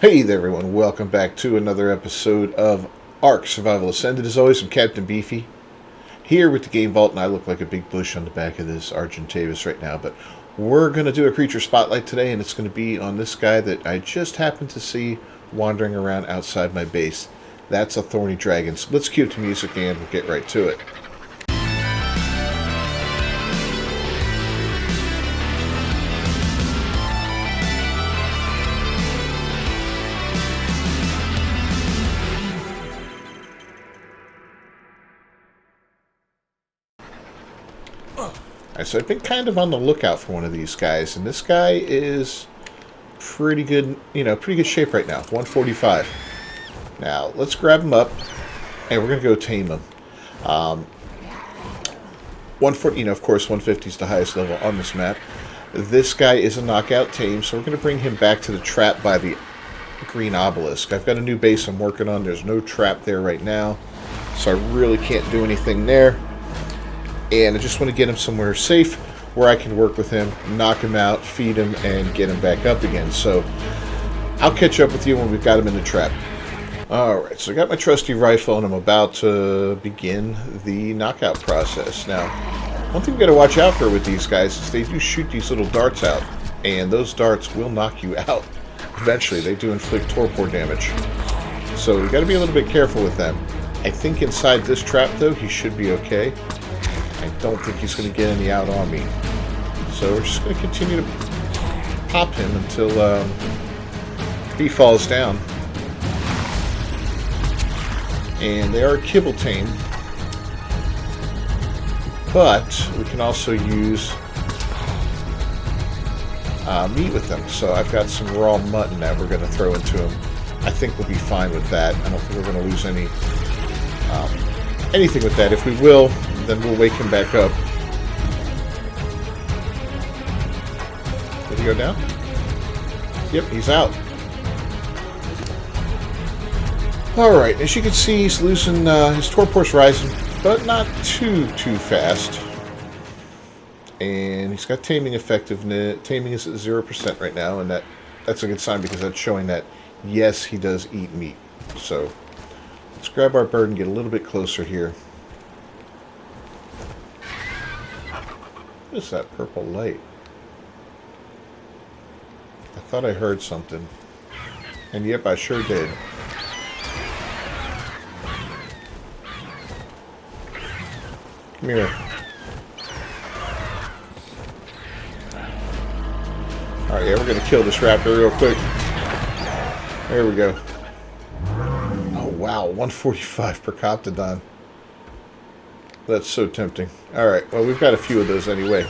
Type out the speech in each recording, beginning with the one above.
Hey there everyone, welcome back to another episode of Ark Survival Ascended. As always, I'm Captain Beefy, here with the Game Vault, and I look like a big bush on the back of this Argentavis right now, but we're going to do a creature spotlight today, and it's going to be on this guy that I just happened to see wandering around outside my base. That's a Thorny dragon. So let's cue up the music and we'll get right to it. So I've been kind of on the lookout for one of these guys, and this guy is pretty good, pretty good shape right now. 145. Now let's grab him up, and we're gonna go tame him. 140, of course, 150 is the highest level on this map. This guy is a knockout tame, so we're gonna bring him back to the trap by the green obelisk. I've got a new base I'm working on. There's no trap there right now, so I really can't do anything there. And I just want to get him somewhere safe where I can work with him, knock him out, feed him, and get him back up again. So I'll catch up with you when we've got him in the trap. Alright, so I got my trusty rifle and I'm about to begin the knockout process. Now, one thing we've got to watch out for with these guys is they do shoot these little darts out. And those darts will knock you out. Eventually, they do inflict torpor damage. So we've got to be a little bit careful with them. I think inside this trap, though, he should be okay. I don't think he's going to get any out on me. So we're just going to continue to pop him until he falls down. And they are kibble tame. But we can also use meat with them. So I've got some raw mutton that we're going to throw into him. I think we'll be fine with that. I don't think we're going to lose anything with that. If we will, then we'll wake him back up. Did he go down? Yep, he's out. Alright, as you can see, he's losing, his torpor's rising, but not too fast. And he's got taming effectiveness. Taming is at 0% right now, and that's a good sign because that's showing that, yes, he does eat meat. So, let's grab our bird and get a little bit closer here. What is that purple light? I thought I heard something. And yep, I sure did. Come here. Alright, yeah, we're going to kill this raptor real quick. There we go. Oh, wow, 145 per Coptodon. That's so tempting. Alright, well, we've got a few of those anyway.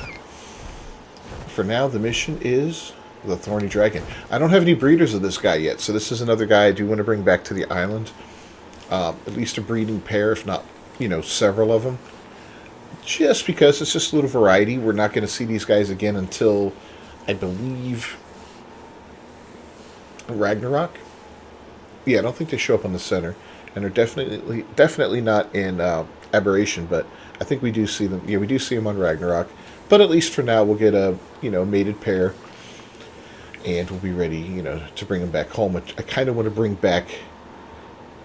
For now, the mission is the Thorny Dragon. I don't have any breeders of this guy yet, so this is another guy I do want to bring back to the island. At least a breeding pair, if not, several of them. Just because it's just a little variety. We're not going to see these guys again until, I believe, Ragnarok. Yeah, I don't think they show up on the center. And they're definitely not in Aberration, but I think we do see them. Yeah, we do see them on Ragnarok. But at least for now, we'll get a mated pair, and we'll be ready to bring them back home. I kind of want to bring back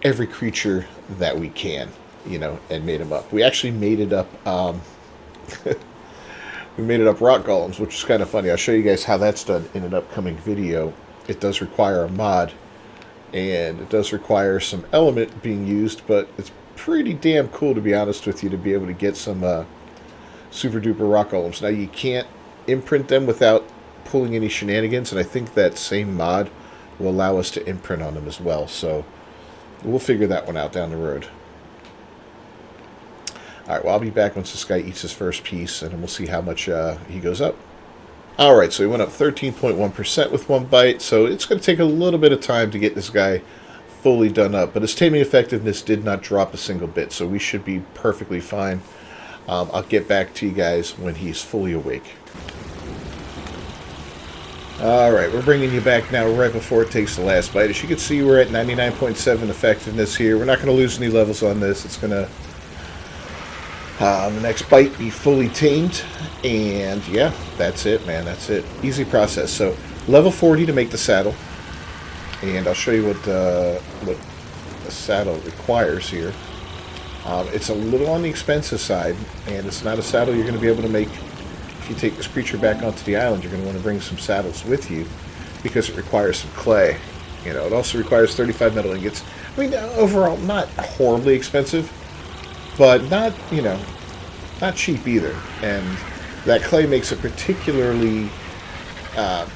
every creature that we can, and mate them up. We actually mated up. We mated up rock golems, which is kind of funny. I'll show you guys how that's done in an upcoming video. It does require a mod. And it does require some element being used, but it's pretty damn cool, to be honest with you, to be able to get some super duper rock golems. Now, you can't imprint them without pulling any shenanigans, and I think that same mod will allow us to imprint on them as well. So we'll figure that one out down the road. Alright, well, I'll be back once this guy eats his first piece, and then we'll see how much he goes up. Alright, so he went up 13.1% with one bite, so it's going to take a little bit of time to get this guy fully done up. But his taming effectiveness did not drop a single bit, so we should be perfectly fine. I'll get back to you guys when he's fully awake. Alright, we're bringing you back now right before it takes the last bite. As you can see, we're at 99.7 effectiveness here. We're not going to lose any levels on this. It's going to The next bite be fully tamed, and yeah, that's it, man. That's it. Easy process. So level 40 to make the saddle. And I'll show you what a saddle requires here. It's a little on the expensive side, and it's not a saddle you're going to be able to make. If you take this creature back onto the island, you're going to want to bring some saddles with you, because it requires some clay. You know, it also requires 35 metal ingots. I mean, overall, not horribly expensive, but not, you know, not cheap either. And that clay makes it particularly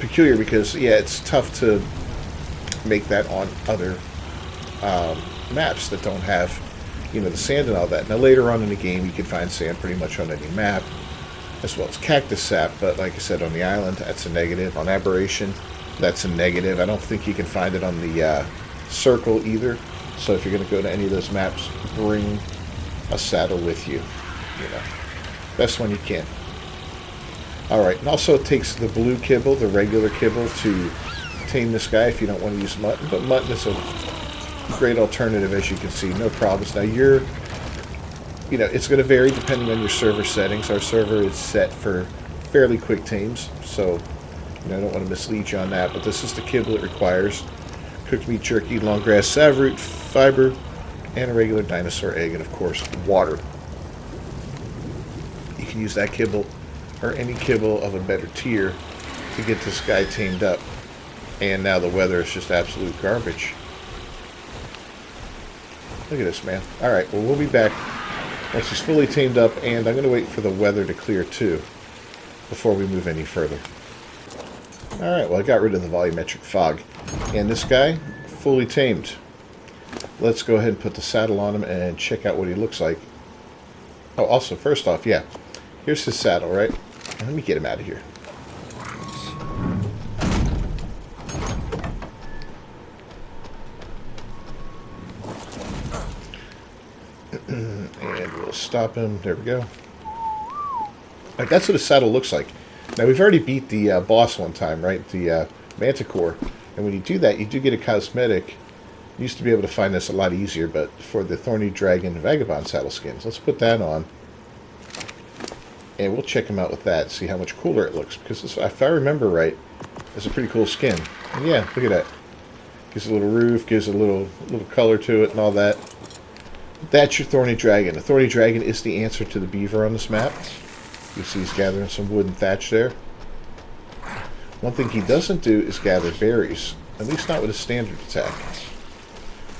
peculiar because, yeah, it's tough to make that on other maps that don't have, you know, the sand and all that. Now, later on in the game, you can find sand pretty much on any map, as well as cactus sap, but like I said, on the island, that's a negative. On Aberration, that's a negative. I don't think you can find it on the circle either. So if you're going to go to any of those maps, bring a saddle with you. You know, best one you can. Alright, and also it takes the blue kibble, the regular kibble, to tame this guy if you don't want to use mutton. But mutton is a great alternative, as you can see. No problems. Now you know, it's going to vary depending on your server settings. Our server is set for fairly quick tames, so you know, I don't want to mislead you on that, but this is the kibble it requires. Cooked meat jerky, long grass savroot, fiber, and a regular dinosaur egg, and of course, water. You can use that kibble, or any kibble of a better tier, to get this guy tamed up. And now the weather is just absolute garbage. Look at this, man. Alright, well, we'll be back once he's fully tamed up, and I'm going to wait for the weather to clear too, before we move any further. Alright, well, I got rid of the volumetric fog. And this guy, fully tamed. Let's go ahead and put the saddle on him and check out what he looks like. Oh, also, first off, yeah, here's his saddle, right? Let me get him out of here. And we'll stop him. There we go. Like, that's what a saddle looks like. Now, we've already beat the boss one time, right? The Manticore. And when you do that, you do get a cosmetic. You used to be able to find this a lot easier, but for the Thorny Dragon Vagabond saddle skins. Let's put that on. And we'll check him out with that, see how much cooler it looks. Because this, if I remember right, it's a pretty cool skin. And yeah, look at that. Gives a little roof, gives a little color to it and all that. That's your Thorny Dragon. The Thorny Dragon is the answer to the beaver on this map. You see he's gathering some wood and thatch there. One thing he doesn't do is gather berries. At least not with a standard attack.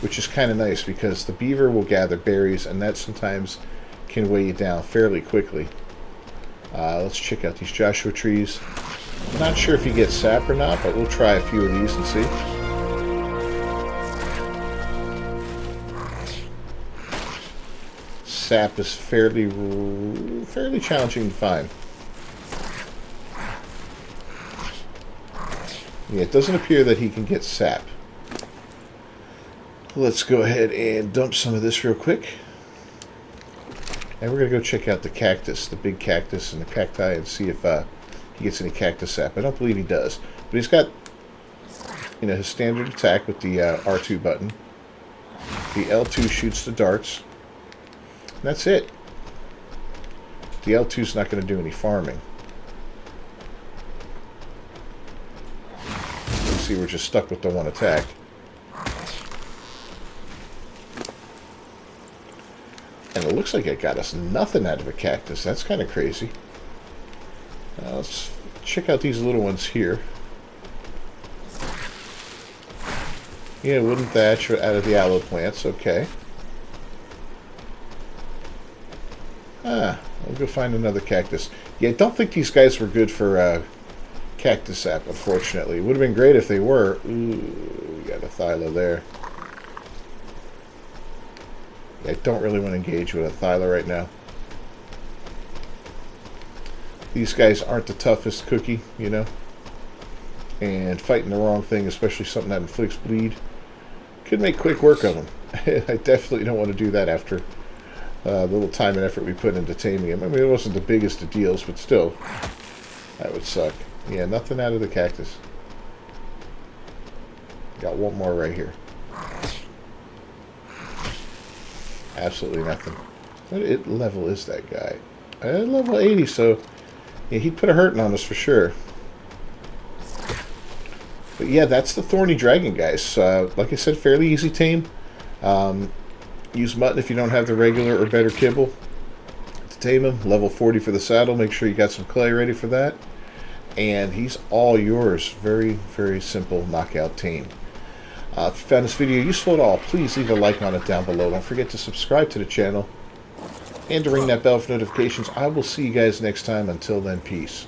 Which is kind of nice because the beaver will gather berries and that sometimes can weigh you down fairly quickly. Let's check out these Joshua trees. I'm not sure if you get sap or not, but we'll try a few of these and see. Sap is fairly challenging to find. Yeah, it doesn't appear that he can get sap. Let's go ahead and dump some of this real quick. And we're going to go check out the cactus, the big cactus and the cacti, and see if he gets any cactus sap. I don't believe he does. But he's got, you know, his standard attack with the R2 button. The L2 shoots the darts. And that's it. The L2 is not going to do any farming. You see, we're just stuck with the one attack. And it looks like it got us nothing out of a cactus. That's kind of crazy. Let's check out these little ones here. Yeah, wooden thatch out of the aloe plants. Okay. I'll go find another cactus. Yeah, I don't think these guys were good for cactus sap, unfortunately. It would have been great if they were. Ooh, we got a thyla there. I don't really want to engage with a thyla right now. These guys aren't the toughest cookie, you know. And fighting the wrong thing, especially something that inflicts bleed, could make quick work of them. I definitely don't want to do that after the little time and effort we put into taming him. I mean, it wasn't the biggest of deals, but still, that would suck. Yeah, nothing out of the cactus. Got one more right here. Absolutely nothing. What level is that guy? Level 80, so yeah, he'd put a hurting on us for sure. But But yeah, that's the Thorny Dragon, guys. Like I said, fairly easy tame. Use mutton if you don't have the regular or better kibble to tame him. Level 40 for the saddle. Make sure you got some clay ready for that. And he's all yours. Very, very simple knockout tame. If you found this video useful at all, please leave a like on it down below. Don't forget to subscribe to the channel and to ring that bell for notifications. I will see you guys next time. Until then, peace.